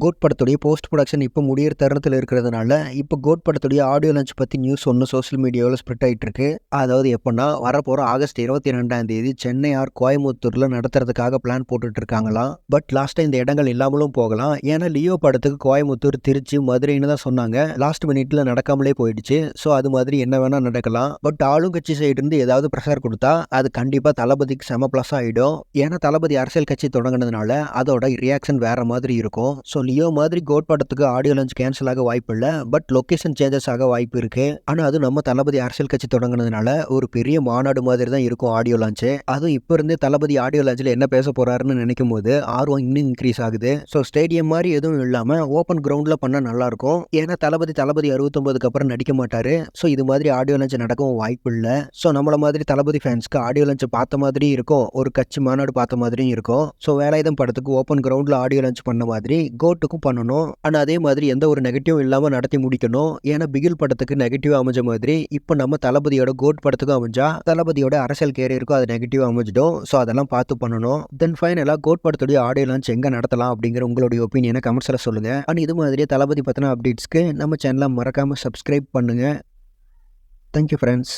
Code படத்துடைய post production இப்போ முடியிற தருணத்தில் இருக்கிறதுனால, இப்போ கோட் படத்துடைய ஆடியோ லான்ச் பத்தி நியூஸ் ஒண்ணு சோசியல் மீடியாவுல ஸ்ப்ரெட் ஆயிட்டு இருக்கு. அதாவது எப்பன்னா, வரப்போற ஆகஸ்ட் 22ஆம் தேதி சென்னை ஆர் கோயம்புத்தூர்ல நடத்துறதுக்காக பிளான் போட்டுட்டு இருக்காங்களாம். பட் லாஸ்ட்டா இந்த இடங்கள் இல்லாமலும் போகலாம். ஏன்னா லியோ படத்துக்கு கோயம்புத்தூர், திருச்சி, மதுரைன்னு தான் சொன்னாங்க. லாஸ்ட் மினிட்ல நடக்காமலே போயிடுச்சு. ஸோ அது மாதிரி என்ன வேணா நடக்கலாம். பட் ஆளுங்கட்சி சைடு இருந்து ஏதாவது ப்ரெஷர் கொடுத்தா, அது கண்டிப்பா தளபதிக்கு செம ப்ளஸ் ஆயிடும். ஏன்னா தளபதி அரசியல் கட்சி தொடங்குனதுனால அதோட ரியாக்ஷன் வேற மாதிரி இருக்கும். ஸோ லியோ மாதிரி கோட் படத்துக்கு ஆடியோ லான்ச் கேன்சல் ஆக வாய்ப்பு இல்லை. பட் லொகேஷன் சேஞ்சஸ் ஆக வாய்ப்பு இருக்கு. ஆனால் அது நம்ம தளபதி அரசியல் கட்சி தொடங்கினதுனால ஒரு பெரிய மாநாடு மாதிரி தான் இருக்கும் ஆடியோ லான்ச்சு. அதுவும் இப்போ இருந்தே தளபதி ஆடியோ லான்ச்சில் என்ன பேச போறாருன்னு நினைக்கும் போது ஆர்வம் இன்னும் இன்க்ரீஸ் ஆகுது. ஸோ ஸ்டேடியம் மாதிரி எதுவும் இல்லாமல் ஓப்பன் கிரவுண்டில் பண்ணால் நல்லா இருக்கும். ஏன்னா தளபதி 69க்கு அப்புறம் நடிக்க மாட்டாரு. ஸோ இது மாதிரி ஆடியோ லான்ச் நடக்கவும் வாய்ப்பு இல்லை. ஸோ நம்மள மாதிரி தளபதி ஃபேன்ஸ்க்கு ஆடியோ லான்ச் பார்த்த மாதிரி இருக்கும், ஒரு கட்சி மாநாடு பார்த்த மாதிரியும் இருக்கும். ஸோ வேலாயுதம் படத்துக்கு ஓப்பன் கிரவுண்டில் ஆடியோ லான்ச் பண்ண மாதிரி கோட்டுக்கும் பண்ணணும். ஆனால் அதே மாதிரி எந்த ஒரு நெகட்டிவும் இல்லாமல் நடத்தி முடிக்கணும். ஏன்னா பிகில் படத்துக்கு நெகட்டிவ் அமைஞ்ச மாதிரி இப்போ நம்ம தளபதியோட கோட் படத்துக்கும் அமைஞ்சா தளபதியோட அரசியல் கேரியருக்கும் அது நெகட்டிவ் அமைஞ்சிடும். ஸோ அதெல்லாம் பார்த்து பண்ணணும். தென் ஃபைனலாக கோட் படத்துடைய ஆடியோ லான்ச் எங்கே நடத்தலாம் அப்படிங்கிற உங்களுடைய ஒப்பீனியனை கமெண்ட்ஸில் சொல்லுங்கள். அண்ட் இது மாதிரியே தளபதி பற்றின அப்டேட்ஸ்க்கு நம்ம சேனலை மறக்காமல் சப்ஸ்கிரைப் பண்ணுங்கள். Thank you friends.